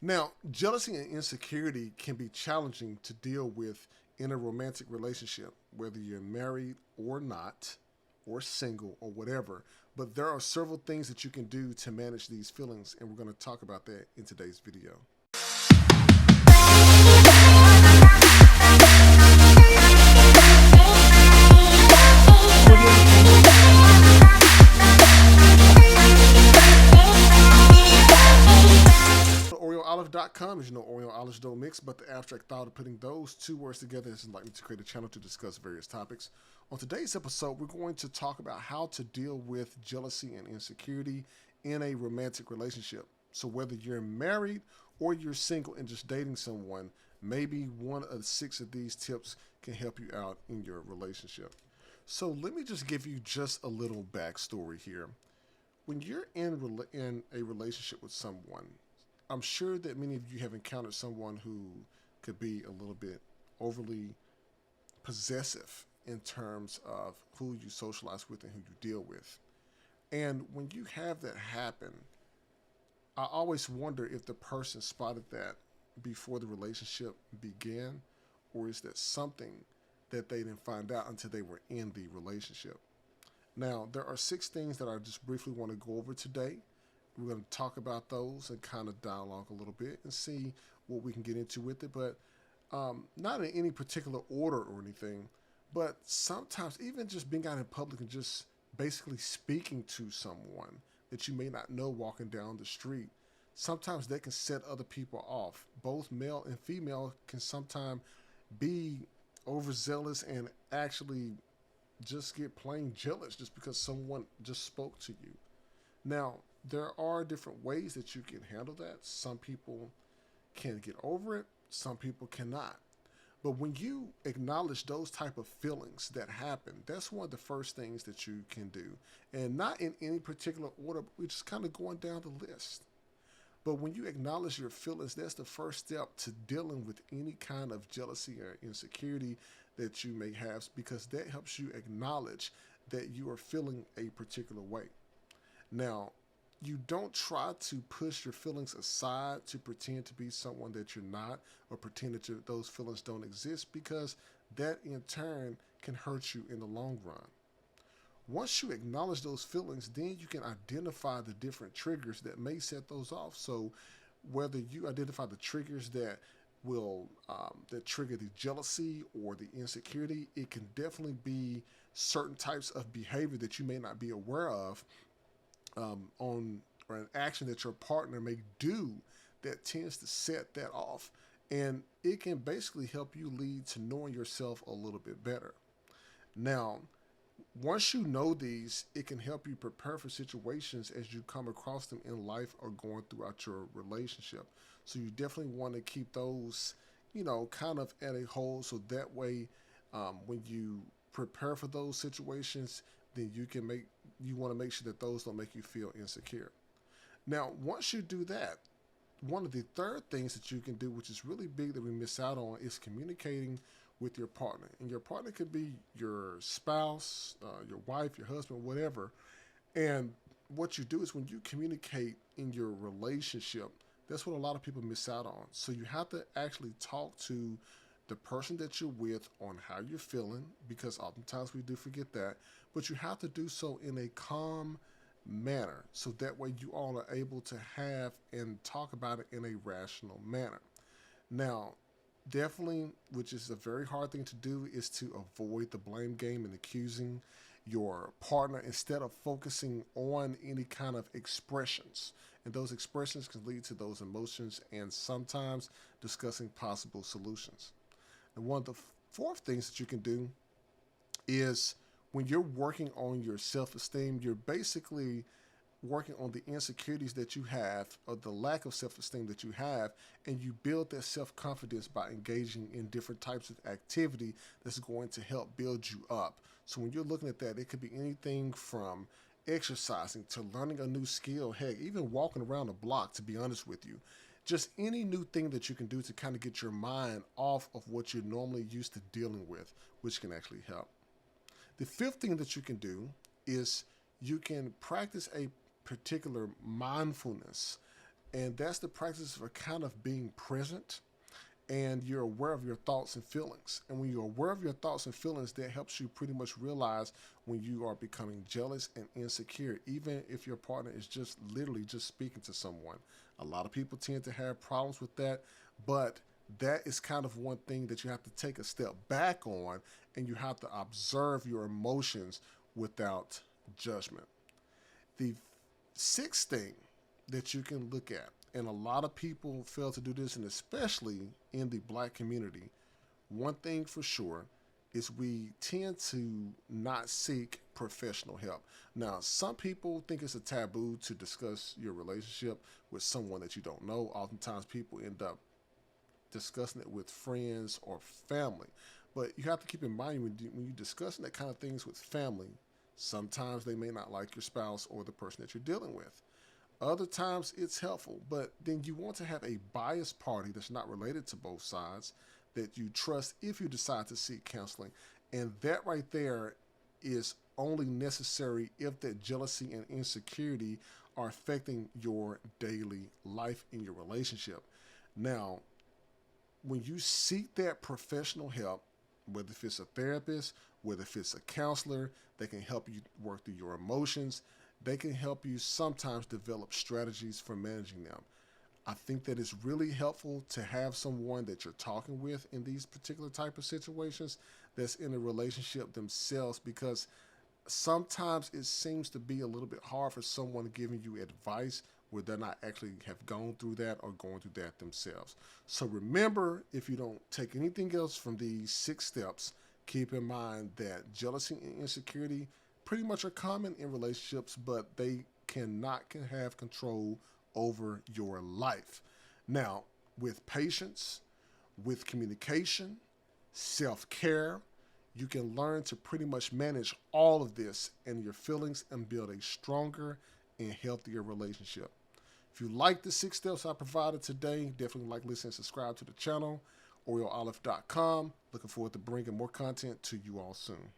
Now, jealousy and insecurity can be challenging to deal with in a romantic relationship, whether you're married or not, or single or whatever. But there are several things that you can do to manage these feelings, and we're going to talk about that in today's video. OreoOlive.com, as you know, Oreo olives don't mix, but the abstract thought of putting those two words together has enlightened me to create a channel to discuss various topics. On today's episode, we're going to talk about how to deal with jealousy and insecurity in a romantic relationship. So whether you're married or you're single and just dating someone, maybe one of 6 of these tips can help you out in your relationship. So let me just give you just a little backstory here. When you're in a relationship with someone, I'm sure that many of you have encountered someone who could be a little bit overly possessive in terms of who you socialize with and who you deal with. And when you have that happen, I always wonder if the person spotted that before the relationship began, or is that something that they didn't find out until they were in the relationship. Now, there are 6 things that I just briefly want to go over today. We're going to talk about those and kind of dialogue a little bit and see what we can get into with it, but not in any particular order or anything. But sometimes even just being out in public and just basically speaking to someone that you may not know walking down the street, sometimes that can set other people off. Both male and female can sometimes be overzealous and actually just get plain jealous just because someone just spoke to you. Now, there are different ways that you can handle that. Some people can get over it, some people cannot. But when you acknowledge those type of feelings that happen, that's one of the first things that you can do. And not in any particular order, but we're just kind of going down the list. But when you acknowledge your feelings, that's the first step to dealing with any kind of jealousy or insecurity that you may have, because that helps you acknowledge that you are feeling a particular way. Now, you don't try to push your feelings aside to pretend to be someone that you're not, or pretend that those feelings don't exist, because that in turn can hurt you in the long run. Once you acknowledge those feelings, then you can identify the different triggers that may set those off. So whether you identify the triggers that will that trigger the jealousy or the insecurity, it can definitely be certain types of behavior that you may not be aware of, on or an action that your partner may do that tends to set that off. And it can basically help you lead to knowing yourself a little bit better. Now, once you know these, it can help you prepare for situations as you come across them in life or going throughout your relationship. So you definitely want to keep those, kind of at a hold, so that way, when you prepare for those situations, then you want to make sure that those don't make you feel insecure. Now, once you do that, one of the third things that you can do, which is really big that we miss out on, is communicating with your partner. And your partner could be your spouse, your wife, your husband, whatever. And what you do is when you communicate in your relationship, that's what a lot of people miss out on. So you have to actually talk to the person that you're with on how you're feeling, because oftentimes we do forget that, but you have to do so in a calm manner, so that way you all are able to have and talk about it in a rational manner. Now, definitely, which is a very hard thing to do, is to avoid the blame game and accusing your partner instead of focusing on any kind of expressions. And those expressions can lead to those emotions and sometimes discussing possible solutions. And one of the fourth things that you can do is, when you're working on your self-esteem, you're basically working on the insecurities that you have, or the lack of self-esteem that you have, and you build that self-confidence by engaging in different types of activity that's going to help build you up. So when you're looking at that, it could be anything from exercising to learning a new skill, heck, even walking around the block, to be honest with you. Just any new thing that you can do to kind of get your mind off of what you're normally used to dealing with, which can actually help. The fifth thing that you can do is you can practice a particular mindfulness And that's the practice of kind of being present, and you're aware of your thoughts and feelings. And when you're aware of your thoughts and feelings, that helps you pretty much realize when you are becoming jealous and insecure, even if your partner is just literally just speaking to someone. A lot of people tend to have problems with that, but that is kind of one thing that you have to take a step back on, and you have to observe your emotions without judgment. The sixth thing that you can look at, and a lot of people fail to do this, and especially in the black community, one thing for sure is we tend to not seek professional help. Now, some people think it's a taboo to discuss your relationship with someone that you don't know. Oftentimes people end up discussing it with friends or family. But you have to keep in mind when you're discussing that kind of things with family, sometimes they may not like your spouse or the person that you're dealing with. Other times it's helpful, but then you want to have a biased party that's not related to both sides that you trust if you decide to seek counseling. And that right there is only necessary if that jealousy and insecurity are affecting your daily life in your relationship. Now, when you seek that professional help, whether if it's a therapist, whether if it's a counselor, they can help you work through your emotions. They can help you sometimes develop strategies for managing them. I think that it's really helpful to have someone that you're talking with in these particular type of situations that's in a relationship themselves, because sometimes it seems to be a little bit hard for someone giving you advice where they're not actually have gone through that or going through that themselves. So remember, if you don't take anything else from these 6 steps, keep in mind that jealousy and insecurity pretty much are common in relationships, but they can have control over your life. Now, with patience, with communication, self-care, you can learn to pretty much manage all of this and your feelings and build a stronger and healthier relationship. If you like the 6 steps I provided today, definitely like, listen, and subscribe to the channel, OrioOlive.com. Looking forward to bringing more content to you all soon.